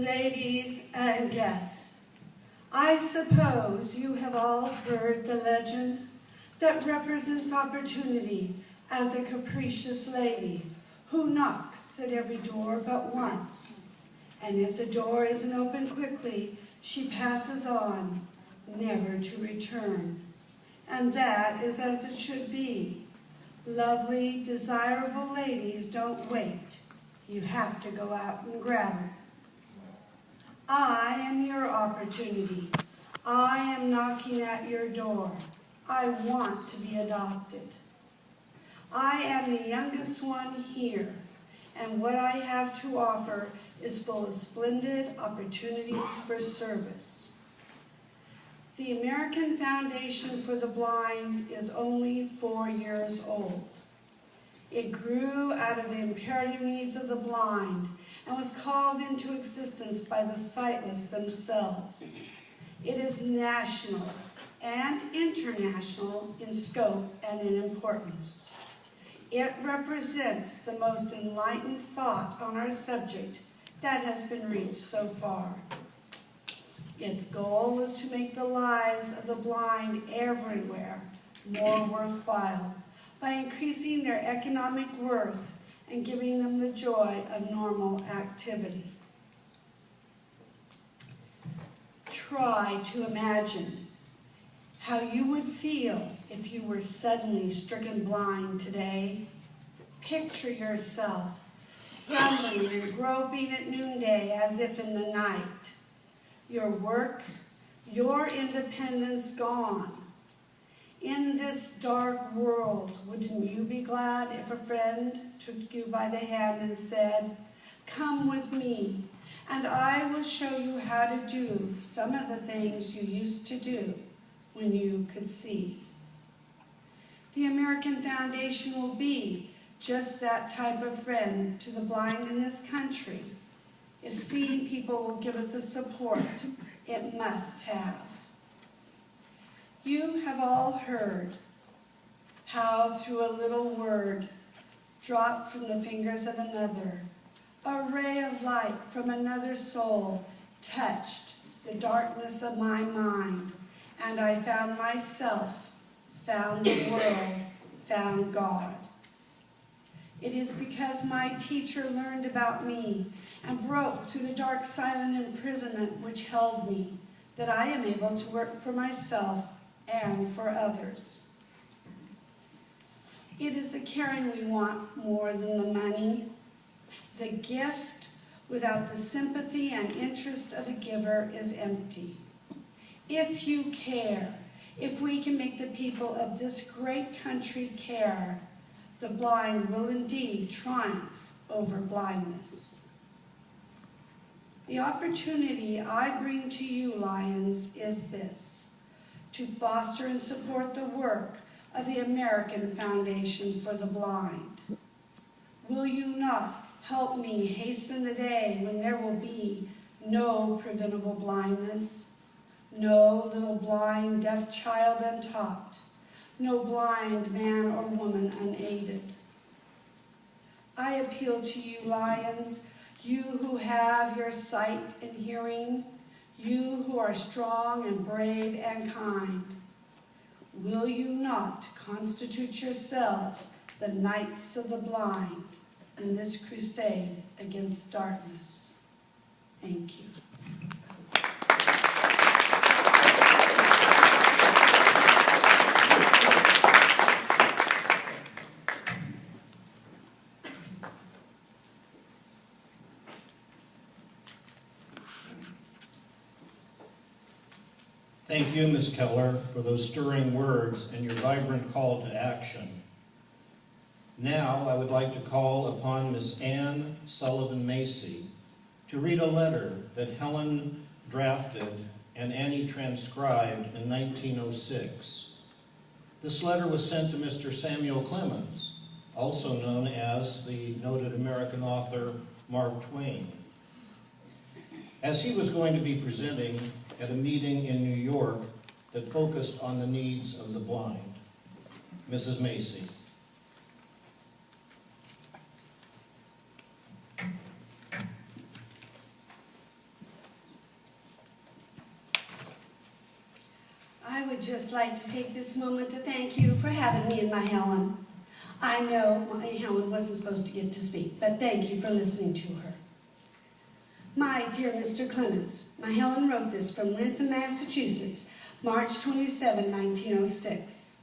ladies and guests, I suppose you have all heard the legend that represents opportunity as a capricious lady who knocks at every door but once, and if the door isn't opened quickly, she passes on, never to return. And that is as it should be. Lovely, desirable ladies don't wait. You have to go out and grab her. I am your opportunity. I am knocking at your door. I want to be adopted. I am the youngest one here, and what I have to offer is full of splendid opportunities for service. The American Foundation for the Blind is only 4 years old. It grew out of the imperative needs of the blind and was called into existence by the sightless themselves. It is national and international in scope and in importance. It represents the most enlightened thought on our subject that has been reached so far. Its goal is to make the lives of the blind everywhere more worthwhile by increasing their economic worth and giving them the joy of normal activity. Try to imagine how you would feel if you were suddenly stricken blind today. Picture yourself stumbling and groping at noonday as if in the night. Your work, your independence gone. In this dark world, wouldn't you be glad if a friend took you by the hand and said, "Come with me, and I will show you how to do some of the things you used to do when you could see"? The American Foundation will be just that type of friend to the blind in this country, if seeing people will give it the support it must have. You have all heard how through a little word dropped from the fingers of another, a ray of light from another soul touched the darkness of my mind, and I found myself, found the world, found God. It is because my teacher learned about me and broke through the dark silent imprisonment which held me that I am able to work for myself and for others. It is the caring we want more than the money. The gift without the sympathy and interest of the giver is empty. If you care, if we can make the people of this great country care, the blind will indeed triumph over blindness. The opportunity I bring to you, Lions, is this: to foster and support the work of the American Foundation for the Blind. Will you not help me hasten the day when there will be no preventable blindness, no little blind deaf child untaught, no blind man or woman unaided? I appeal to you, Lions, you who have your sight and hearing, you who are strong and brave and kind. Will you not constitute yourselves the knights of the blind in this crusade against darkness? Thank you. Thank you, Ms. Keller, for those stirring words and your vibrant call to action. Now, I would like to call upon Ms. Anne Sullivan Macy to read a letter that Helen drafted and Annie transcribed in 1906. This letter was sent to Mr. Samuel Clemens, also known as the noted American author Mark Twain, as he was going to be presenting at a meeting in New York that focused on the needs of the blind. Mrs. Macy. would just like to take this moment to thank you for having me and my Helen. I know my Helen wasn't supposed to get to speak, but thank you for listening to her. My dear Mr. Clemens, my Helen wrote this from Wrentham, Massachusetts, March 27, 1906.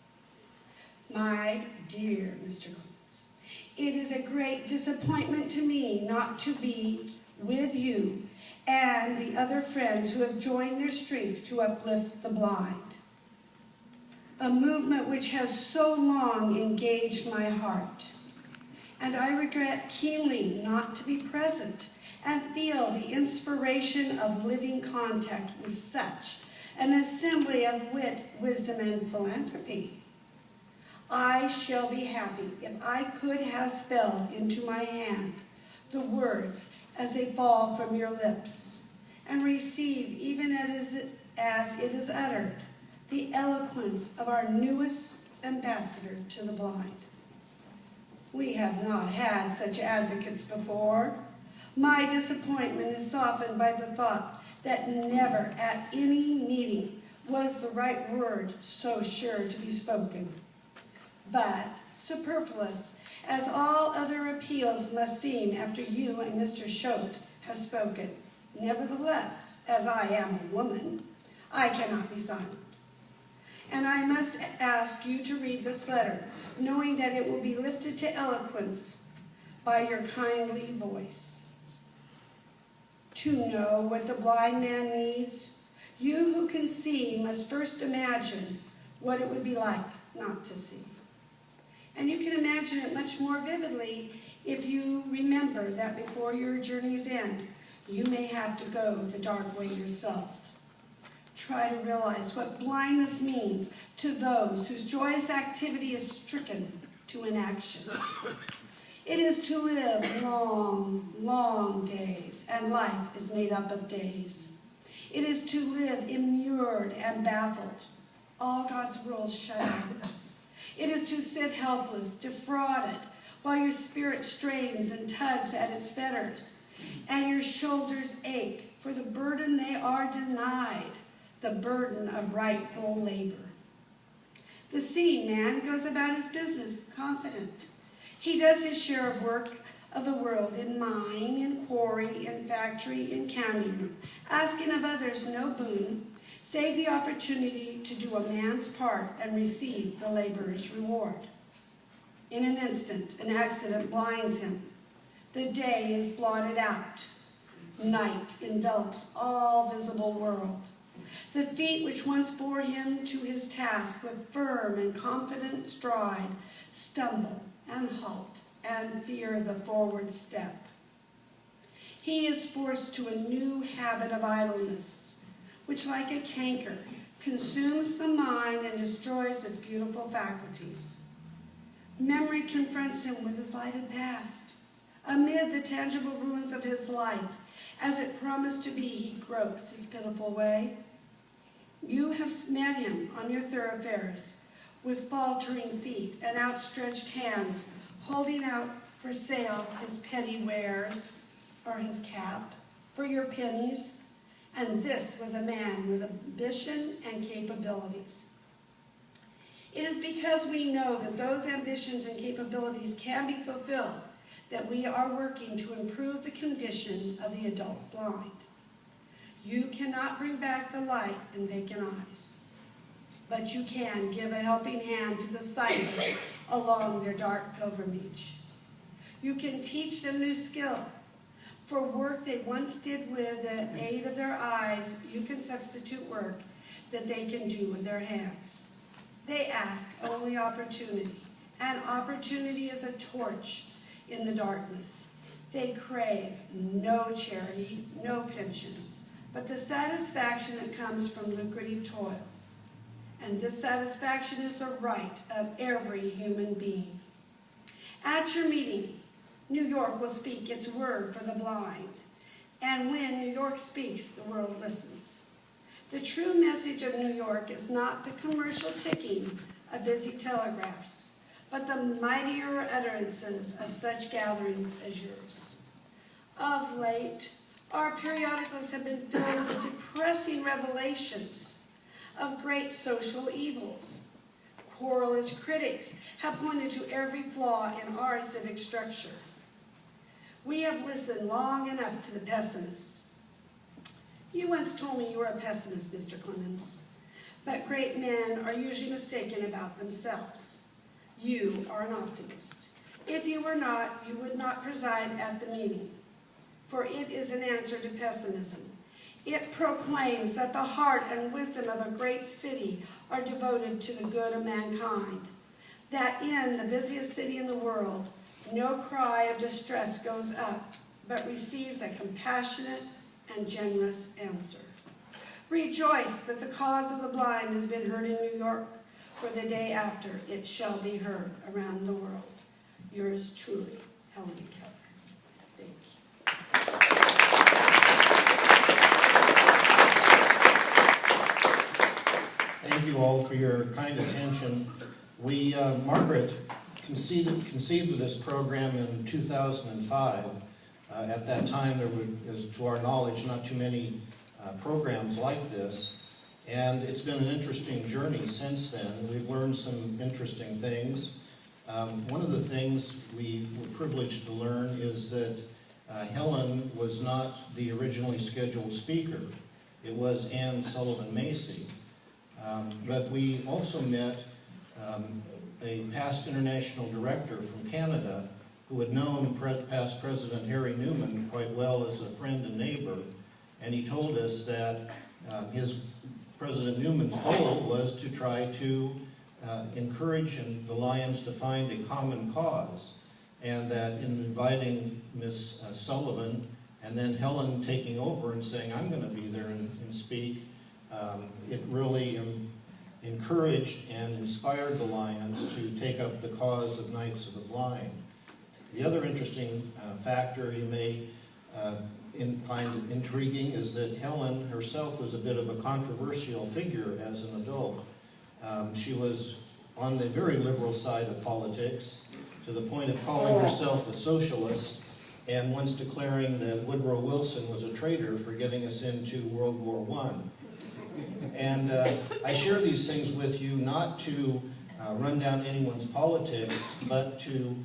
My dear Mr. Clemens, it is a great disappointment to me not to be with you and the other friends who have joined their strength to uplift the blind. A movement which has so long engaged my heart. And I regret keenly not to be present and feel the inspiration of living contact with such an assembly of wit, wisdom, and philanthropy. I shall be happy if I could have spelled into my hand the words as they fall from your lips, and receive, even as it is uttered, the eloquence of our newest ambassador to the blind. We have not had such advocates before. My disappointment is softened by the thought that never at any meeting was the right word so sure to be spoken. But superfluous as all other appeals must seem after you and Mr. Choate have spoken. Nevertheless, as I am a woman, I cannot be silent. And I must ask you to read this letter, knowing that it will be lifted to eloquence by your kindly voice. To know what the blind man needs, you who can see must first imagine what it would be like not to see. And you can imagine it much more vividly if you remember that before your journey's end, you may have to go the dark way yourself. Try to realize what blindness means to those whose joyous activity is stricken to inaction. It is to live long, long days, and life is made up of days. It is to live immured and baffled, all God's rules shut out. It is to sit helpless, defrauded, while your spirit strains and tugs at its fetters, and your shoulders ache for the burden they are denied, the burden of rightful labor. The seeing man goes about his business confident. He does his share of work of the world in mine, in quarry, in factory, in counting room, asking of others no boon, save the opportunity to do a man's part and receive the laborer's reward. In an instant, an accident blinds him. The day is blotted out. Night envelops all visible world. The feet which once bore him to his task with firm and confident stride stumble and halt and fear the forward step. He is forced to a new habit of idleness, which like a canker consumes the mind and destroys its beautiful faculties. Memory confronts him with his lighted past. Amid the tangible ruins of his life, as it promised to be, he gropes his pitiful way. You have met him on your thoroughfares, with faltering feet and outstretched hands, holding out for sale his petty wares, or his cap, for your pennies. And this was a man with ambition and capabilities. It is because we know that those ambitions and capabilities can be fulfilled that we are working to improve the condition of the adult blind. You cannot bring back the light in vacant eyes, but you can give a helping hand to the sighted along their dark pilgrimage. You can teach them new skill. For work they once did with the aid of their eyes, you can substitute work that they can do with their hands. They ask only opportunity, and opportunity is a torch in the darkness. They crave no charity, no pension, but the satisfaction that comes from lucrative toil. And this satisfaction is the right of every human being. At your meeting, New York will speak its word for the blind. And when New York speaks, the world listens. The true message of New York is not the commercial ticking of busy telegraphs, but the mightier utterances of such gatherings as yours. Of late, our periodicals have been filled with depressing revelations of great social evils. Querulous critics have pointed to every flaw in our civic structure. We have listened long enough to the pessimists. You once told me you were a pessimist, Mr. Clemens, but great men are usually mistaken about themselves. You are an optimist. If you were not, you would not preside at the meeting, for it is an answer to pessimism. It proclaims that the heart and wisdom of a great city are devoted to the good of mankind, that in the busiest city in the world, no cry of distress goes up, but receives a compassionate and generous answer. Rejoice that the cause of the blind has been heard in New York, for the day after it shall be heard around the world. Yours truly, Helen Keller. Thank you. Thank you all for your kind attention. Margaret conceived of this program in 2005. At that time, there was, to our knowledge, not too many programs like this. And it's been an interesting journey since then. We've learned some interesting things. One of the things we were privileged to learn is that Helen was not the originally scheduled speaker. It was Anne Sullivan Macy. But we also met a past international director from Canada who had known past President Harry Newman quite well as a friend and neighbor, and he told us that President Newman's goal was to try to encourage the Lions to find a common cause, and that in inviting Miss Sullivan and then Helen taking over and saying, I'm going to be there and speak, it really encouraged and inspired the Lions to take up the cause of Knights of the Blind. The other interesting factor you may find intriguing is that Helen herself was a bit of a controversial figure as an adult. She was on the very liberal side of politics, to the point of calling herself a socialist, and once declaring that Woodrow Wilson was a traitor for getting us into World War I. And I share these things with you not to run down anyone's politics, but to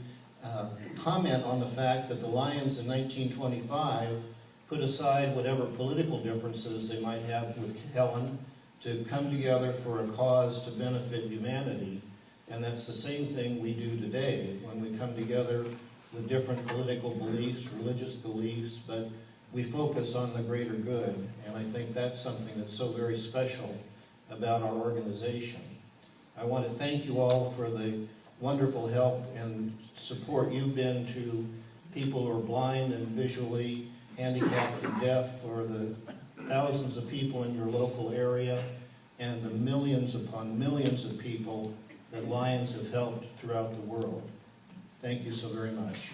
comment on the fact that the Lions in 1925 put aside whatever political differences they might have with Helen to come together for a cause to benefit humanity. And that's the same thing we do today when we come together with different political beliefs, religious beliefs, but we focus on the greater good. And I think that's something that's so very special about our organization. I want to thank you all for the wonderful help and support you've been to people who are blind and visually handicapped and deaf, for the thousands of people in your local area, and the millions upon millions of people that Lions have helped throughout the world. Thank you so very much.